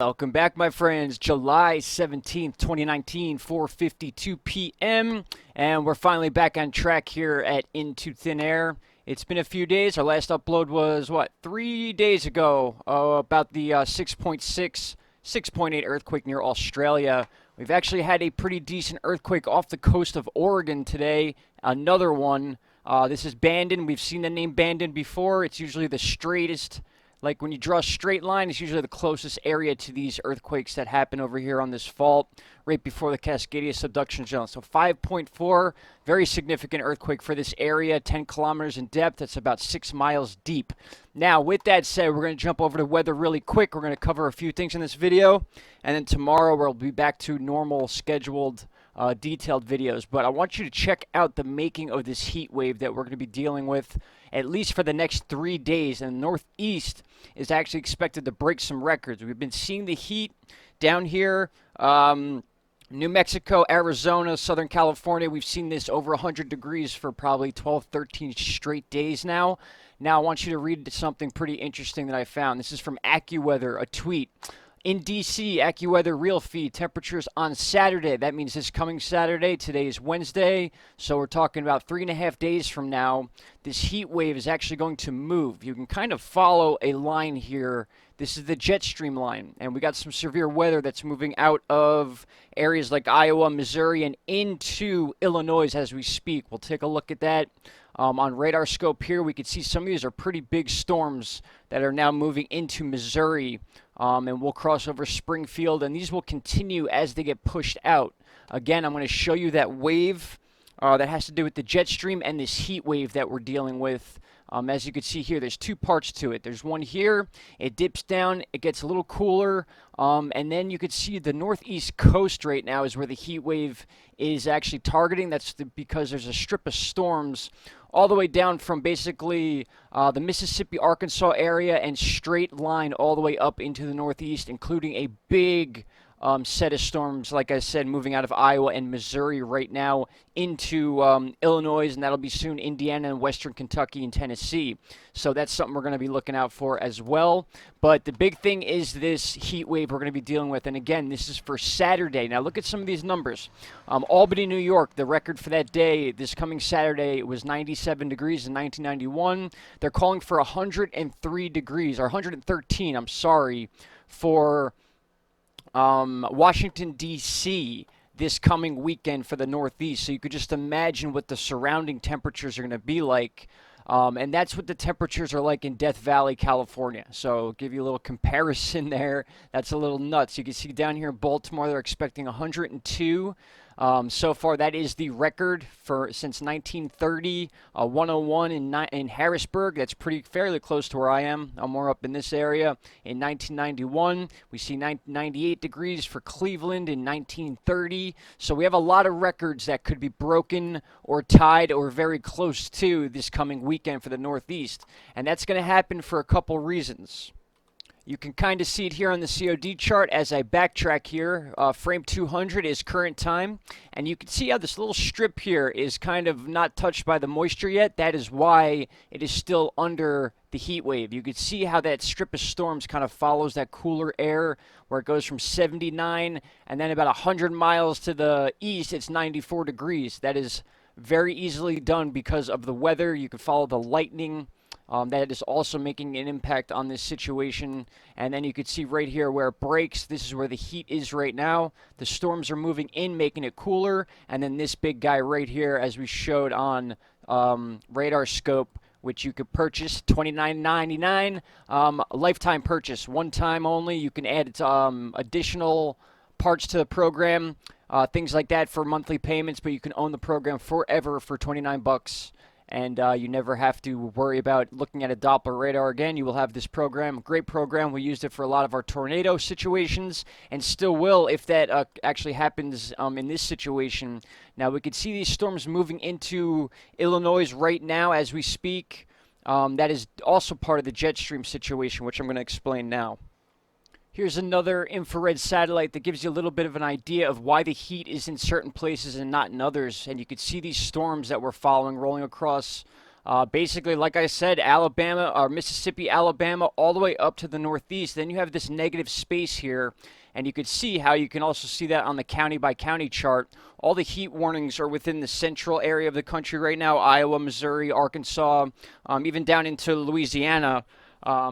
Welcome back, my friends. July 17th, 2019, 4:52 p.m. And we're finally back on track here at Into Thin Air. It's been a few days. Our last upload was, 3 days ago, about the 6.6, 6.8 earthquake near Australia. We've actually had a pretty decent earthquake off the coast of Oregon today. Another one. This is Bandon. We've seen the name Bandon before. It's usually the straightest. Like when you draw a straight line, it's usually the closest area to these earthquakes that happen over here on this fault right before the Cascadia subduction zone. So 5.4, very significant earthquake for this area, 10 kilometers in depth. That's about 6 miles deep. Now, with that said, we're going to jump over to weather really quick. We're going to cover a few things in this video, and then tomorrow we'll be back to normal scheduled detailed videos. But I want you to check out the making of this heat wave that we're going to be dealing with at least for the next 3 days. And the Northeast is actually expected to break some records. We've been seeing the heat down here, New Mexico, Arizona, Southern California. We've seen this over 100 degrees for probably 12, 13 straight days now. Now I want you to read something pretty interesting that I found. This is from AccuWeather, a tweet. In D.C., AccuWeather real feed temperatures on Saturday. That means this coming Saturday. Today is Wednesday, so we're talking about 3.5 days from now. This heat wave is actually going to move. You can kind of follow a line here. This is the jet stream line, and we got some severe weather that's moving out of areas like Iowa, Missouri, and into Illinois as we speak. We'll take a look at that. On radar scope here, we can see some of these are pretty big storms that are now moving into Missouri, and we'll cross over Springfield, and these will continue as they get pushed out. Again, I'm going to show you that wave that has to do with the jet stream and this heat wave that we're dealing with. As you can see here, there's two parts to it. There's one here, it dips down, it gets a little cooler, and then you can see the northeast coast right now is where the heat wave is actually targeting. That's because there's a strip of storms all the way down from basically the Mississippi, Arkansas area and straight line all the way up into the northeast, including a big set of storms, like I said, moving out of Iowa and Missouri right now into Illinois, and that'll be soon Indiana and western Kentucky and Tennessee. So that's something we're going to be looking out for as well. But the big thing is this heat wave we're going to be dealing with. And again, this is for Saturday. Now look at some of these numbers. Albany, New York, the record for that day, this coming Saturday, was 97 degrees in 1991. They're calling for 103 degrees, or 113, I'm sorry, for Washington, D.C. this coming weekend for the Northeast. So you could just imagine what the surrounding temperatures are going to be like. And that's what the temperatures are like in Death Valley, California. So give you a little comparison there. That's a little nuts. You can see down here in Baltimore, they're expecting 102. So far, that is the record for since 1930, 101 in Harrisburg. That's fairly close to where I am. I'm more up in this area. In 1991, we see 98 degrees for Cleveland in 1930. So we have a lot of records that could be broken or tied or very close to this coming weekend for the Northeast. And that's going to happen for a couple reasons. You can kind of see it here on the COD chart as I backtrack here. Frame 200 is current time, and you can see how this little strip here is kind of not touched by the moisture yet. That is why it is still under the heat wave. You can see how that strip of storms kind of follows that cooler air where it goes from 79 and then about 100 miles to the east, it's 94 degrees. That is very easily done because of the weather. You can follow the lightning. That is also making an impact on this situation. And then you can see right here where it breaks. This is where the heat is right now. The storms are moving in, making it cooler. And then this big guy right here, as we showed on radar scope, which you could purchase, $29.99. Lifetime purchase, one time only. You can add additional parts to the program, things like that for monthly payments, but you can own the program forever for 29 bucks. And you never have to worry about looking at a Doppler radar again. You will have this program, great program. We used it for a lot of our tornado situations and still will if that actually happens in this situation. Now, we can see these storms moving into Illinois right now as we speak. That is also part of the jet stream situation, which I'm going to explain now. Here's another infrared satellite that gives you a little bit of an idea of why the heat is in certain places and not in others. And you can see these storms that we're following rolling across Basically, like I said, Alabama or Mississippi, Alabama, all the way up to the northeast. Then you have this negative space here, and you could see how you can also see that on the county by county chart. All the heat warnings are within the central area of the country right now: Iowa, Missouri, Arkansas, even down into Louisiana.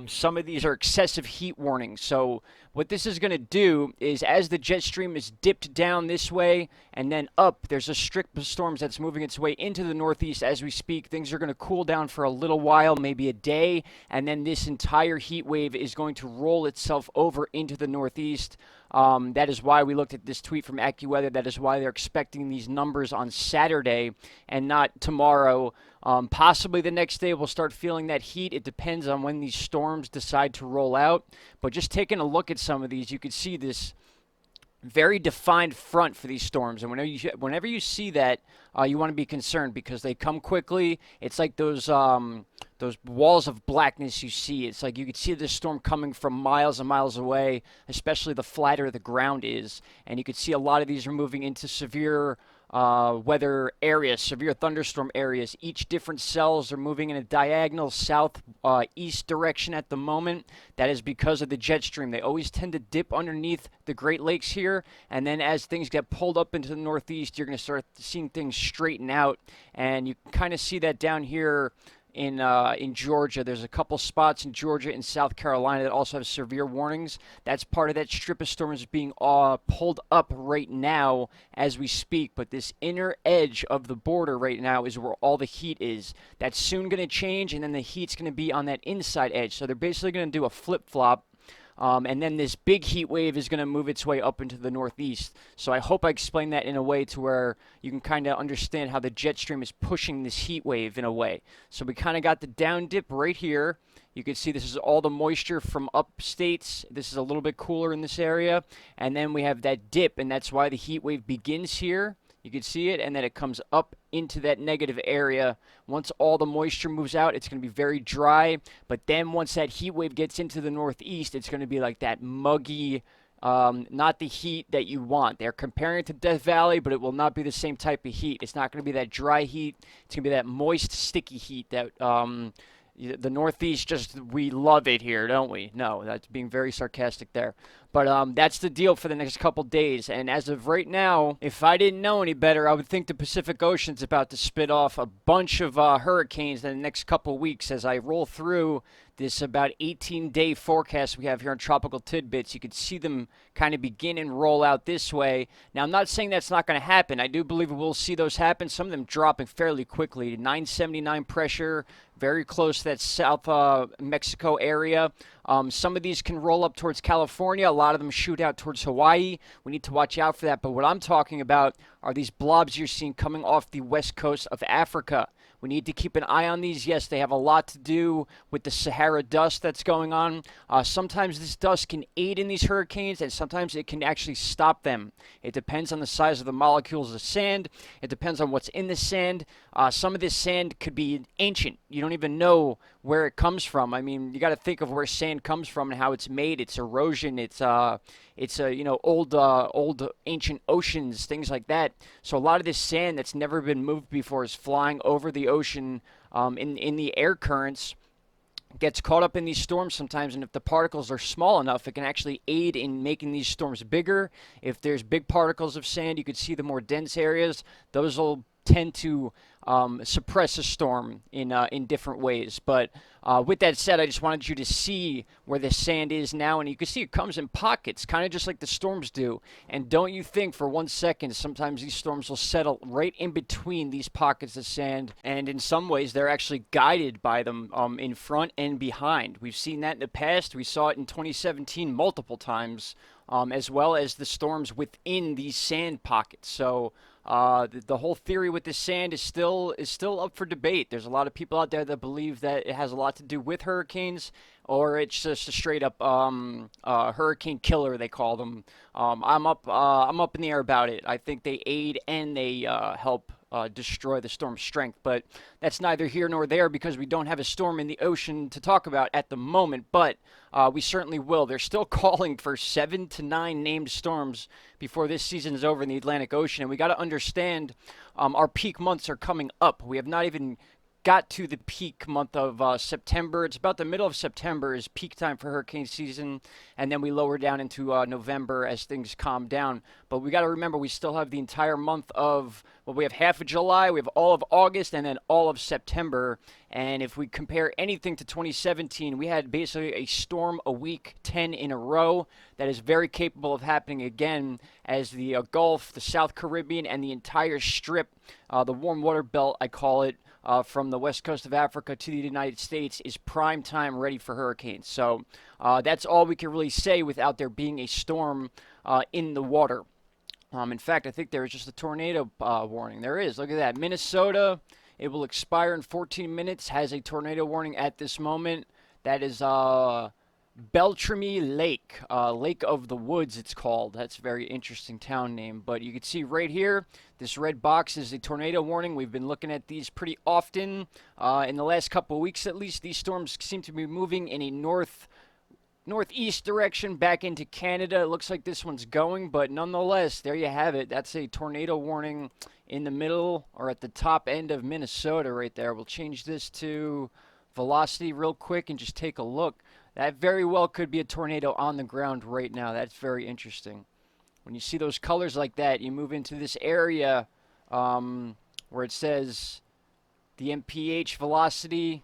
Some of these are excessive heat warnings. So what this is going to do is, as the jet stream is dipped down this way and then up, there's a strip of storms that's moving its way into the northeast as we speak. Things are going to cool down for a little while, maybe a day, and then this entire heat wave is going to roll itself over into the northeast. That is why we looked at this tweet from AccuWeather. That is why they're expecting these numbers on Saturday and not tomorrow. Possibly the next day we'll start feeling that heat. It depends on when these storms decide to roll out. But just taking a look at some of these, you can see this very defined front for these storms. And whenever you see that, you want to be concerned because they come quickly. It's like those walls of blackness you see. It's like you could see this storm coming from miles and miles away, especially the flatter the ground is. And you could see a lot of these are moving into severe weather areas, severe thunderstorm areas. Each different cells are moving in a diagonal south-east direction at the moment. That is because of the jet stream. They always tend to dip underneath the Great Lakes here, and then as things get pulled up into the northeast, you're going to start seeing things straighten out, and you can kind of see that down here in Georgia. There's a couple spots in Georgia and South Carolina that also have severe warnings. That's part of that strip of storms being pulled up right now as we speak. But this inner edge of the border right now is where all the heat is. That's soon going to change, and then the heat's going to be on that inside edge. So they're basically going to do a flip-flop. And then this big heat wave is going to move its way up into the northeast. So I hope I explained that in a way to where you can kind of understand how the jet stream is pushing this heat wave in a way. So we kind of got the down dip right here. You can see this is all the moisture from upstates. This is a little bit cooler in this area. And then we have that dip, and that's why the heat wave begins here. You can see it, and then it comes up into that negative area. Once all the moisture moves out, it's going to be very dry. But then once that heat wave gets into the northeast, it's going to be like that muggy, not the heat that you want. They're comparing it to Death Valley, but it will not be the same type of heat. It's not going to be that dry heat. It's going to be that moist, sticky heat that the Northeast, we love it here, don't we? No, that's being very sarcastic there. But that's the deal for the next couple days. And as of right now, if I didn't know any better, I would think the Pacific Ocean's about to spit off a bunch of hurricanes in the next couple weeks. As I roll through this about 18-day forecast we have here on Tropical Tidbits, you can see them kind of begin and roll out this way. Now, I'm not saying that's not going to happen. I do believe we'll see those happen. Some of them dropping fairly quickly. 979 pressure, very close to that South Mexico area. Some of these can roll up towards California. A lot of them shoot out towards Hawaii. We need to watch out for that. But what I'm talking about are these blobs you're seeing coming off the west coast of Africa. We need to keep an eye on these. Yes, they have a lot to do with the Sahara dust that's going on. Sometimes this dust can aid in these hurricanes, and sometimes it can actually stop them. It depends on the size of the molecules of sand. It depends on what's in the sand. Some of this sand could be ancient. You don't even know where it comes from. I mean, you got to think of where sand comes from and how it's made. It's erosion. It's old ancient oceans, things like that. So a lot of this sand that's never been moved before is flying over the ocean in the air currents, gets caught up in these storms sometimes, and if the particles are small enough, it can actually aid in making these storms bigger. If there's big particles of sand, you could see the more dense areas. Those will tend to suppress a storm in different ways. But with that said, I just wanted you to see where the sand is now, and you can see it comes in pockets, kind of just like the storms do. And don't you think for 1 second sometimes these storms will settle right in between these pockets of sand, and in some ways they're actually guided by them in front and behind. We've seen that in the past. We saw it in 2017 multiple times, as well as the storms within these sand pockets. So the whole theory with this sand is still up for debate. There's a lot of people out there that believe that it has a lot to do with hurricanes, or it's just a straight up hurricane killer, they call them. I'm up in the air about it. I think they aid and they help destroy the storm's strength, but that's neither here nor there because we don't have a storm in the ocean to talk about at the moment, but we certainly will. They're still calling for 7 to 9 named storms before this season is over in the Atlantic Ocean, and we got to understand our peak months are coming up. We have not even got to the peak month of September. It's about the middle of September is peak time for hurricane season, and then we lower down into November as things calm down. But we got to remember we still have the entire month of, well, we have half of July, we have all of August, and then all of September. And if we compare anything to 2017, we had basically a storm a week, 10 in a row. That is very capable of happening again as the Gulf, the South Caribbean, and the entire strip, the warm water belt, I call it, from the west coast of Africa to the United States is prime time ready for hurricanes. So that's all we can really say without there being a storm in the water. In fact, I think there is just a tornado warning. There is. Look at that. Minnesota, it will expire in 14 minutes, has a tornado warning at this moment. That is Beltrami Lake, Lake of the Woods it's called. That's a very interesting town name. But you can see right here, this red box is a tornado warning. We've been looking at these pretty often. In the last couple of weeks at least, these storms seem to be moving in a northeast direction back into Canada. It looks like this one's going, but nonetheless, there you have it. That's a tornado warning in the middle or at the top end of Minnesota right there. We'll change this to velocity real quick and just take a look. That very well could be a tornado on the ground right now. That's very interesting. When you see those colors like that, you move into this area where it says the MPH velocity.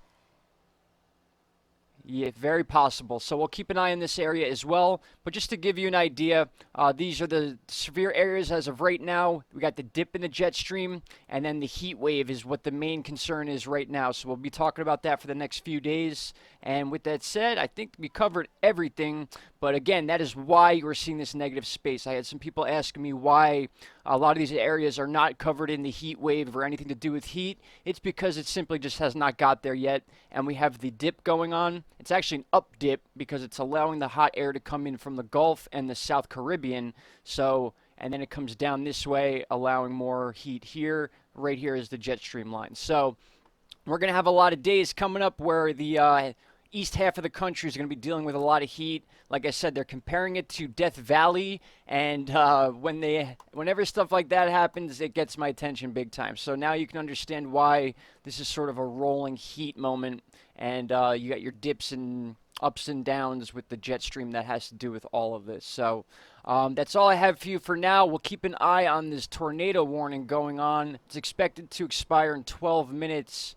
Yeah, very possible. So we'll keep an eye on this area as well. But just to give you an idea, these are the severe areas as of right now. We got the dip in the jet stream, and then the heat wave is what the main concern is right now. So we'll be talking about that for the next few days. And with that said, I think we covered everything. But again, that is why you're seeing this negative space. I had some people asking me why a lot of these areas are not covered in the heat wave or anything to do with heat. It's because it simply just has not got there yet. And we have the dip going on. It's actually an up dip because it's allowing the hot air to come in from the Gulf and the South Caribbean. So, and then it comes down this way, allowing more heat here. Right here is the jet stream line. So we're going to have a lot of days coming up where the east half of the country is going to be dealing with a lot of heat. Like I said, they're comparing it to Death Valley, and whenever stuff like that happens, it gets my attention big time. So now you can understand why this is sort of a rolling heat moment, and you got your dips and ups and downs with the jet stream that has to do with all of this. So that's all I have for you for now. We'll keep an eye on this tornado warning going on. It's expected to expire in 12 minutes.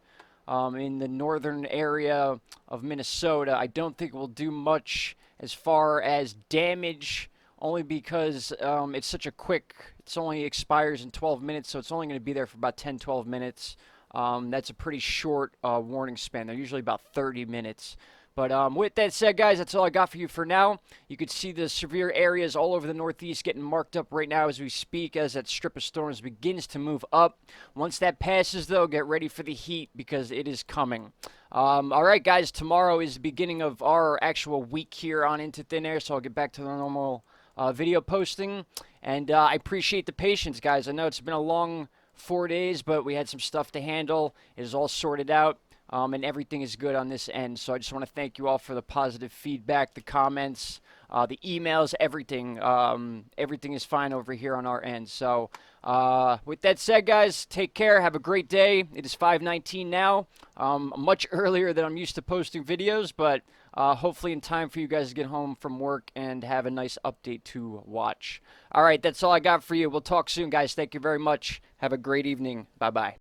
In the northern area of Minnesota. I don't think it will do much as far as damage, only because it's such a quick, it's only expires in 12 minutes, so it's only going to be there for about 10, 12 minutes. That's a pretty short warning span. They're usually about 30 minutes. But with that said, guys, that's all I got for you for now. You can see the severe areas all over the Northeast getting marked up right now as we speak, as that strip of storms begins to move up. Once that passes, though, get ready for the heat because it is coming. All right, guys, tomorrow is the beginning of our actual week here on Into Thin Air, so I'll get back to the normal video posting. And I appreciate the patience, guys. I know it's been a long 4 days, but we had some stuff to handle. It is all sorted out. And everything is good on this end. So I just want to thank you all for the positive feedback, the comments, the emails, everything. Everything is fine over here on our end. So with that said, guys, take care. Have a great day. It is 5:19 now, much earlier than I'm used to posting videos, but hopefully in time for you guys to get home from work and have a nice update to watch. All right, that's all I got for you. We'll talk soon, guys. Thank you very much. Have a great evening. Bye-bye.